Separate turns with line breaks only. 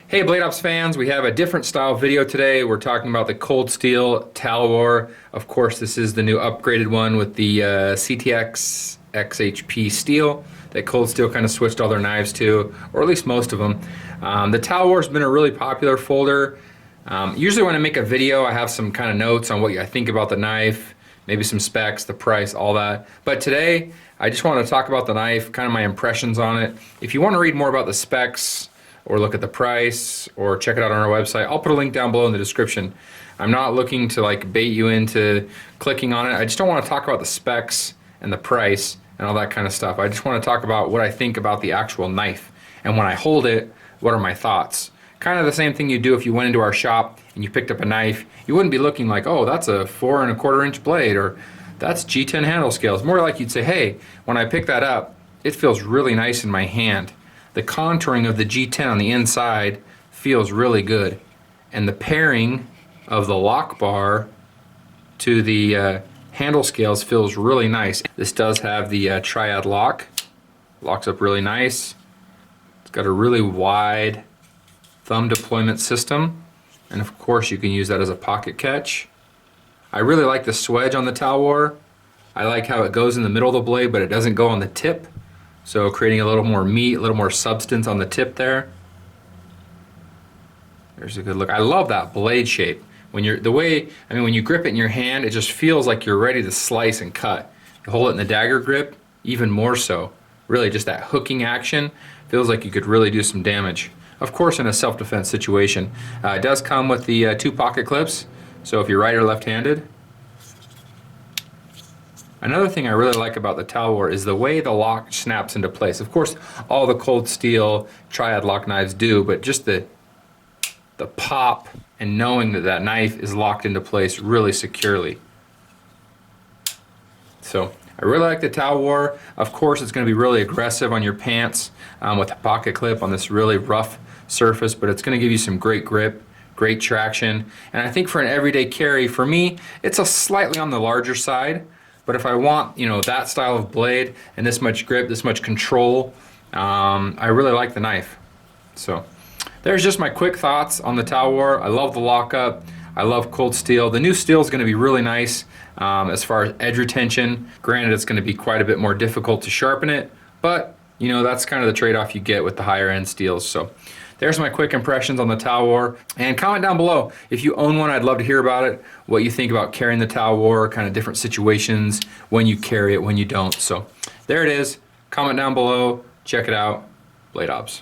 Hey BladeOps fans, we have a different style video today. We're talking about the cold steel Talwar. Of course, this is the new upgraded one with the CTS-XHP steel that Cold Steel kind of switched all their knives to, or at least most of them. The Talwar's been a really popular folder. Usually when I make a video, I have some kind of notes on what I think about the knife, maybe some specs, the price, all that. But today, I just want to talk about the knife, kind of my impressions on it. If you want to read more about the specs, or look at the price, or check it out on our website, I'll put a link down below in the description. I'm not looking to like bait you into clicking on it. I just don't want to talk about the specs and the price and all that kind of stuff. I just want to talk about what I think about the actual knife. And when I hold it, what are my thoughts? Kind of the same thing you do if you went into our shop and you picked up a knife. You wouldn't be looking like, oh, that's a 4 1/4 inch blade, or that's G10 handle scales. More like you'd say, hey, when I pick that up, it feels really nice in my hand. The contouring of the G10 on the inside feels really good, and the pairing of the lock bar to the handle scales feels really nice. This does have the triad lock, locks up really nice. It's got a really wide thumb deployment system, and of course you can use that as a pocket catch. I really like the swedge on the Talwar. I like how it goes in the middle of the blade, but it doesn't go on the tip. So creating a little more meat, a little more substance on the tip there. There's a good look. I love that blade shape. When when you grip it in your hand, it just feels like you're ready to slice and cut. You hold it in the dagger grip, even more so. Really just that hooking action feels like you could really do some damage. Of course in a self-defense situation. It does come with the 2 pocket clips, so if you're right or left-handed. Another thing I really like about the Talwar is the way the lock snaps into place. Of course, all the cold steel triad lock knives do, but just the pop and knowing that that knife is locked into place really securely. So I really like the Talwar. Of course, it's going to be really aggressive on your pants with a pocket clip on this really rough surface, but it's going to give you some great grip, great traction. And I think for an everyday carry, for me, it's a slightly on the larger side. But if I want, that style of blade and this much grip, this much control, I really like the knife. So there's just my quick thoughts on the Talwar. I love the lockup. I love cold steel. The new steel is going to be really nice as far as edge retention. Granted, it's going to be quite a bit more difficult to sharpen it, but that's kind of the trade-off you get with the higher end steels. So there's my quick impressions on the Talwar. And comment down below if you own one. I'd love to hear about it, what you think about carrying the Talwar, kind of different situations, when you carry it, when you don't. So there it is. Comment down below. Check it out. BladeOps.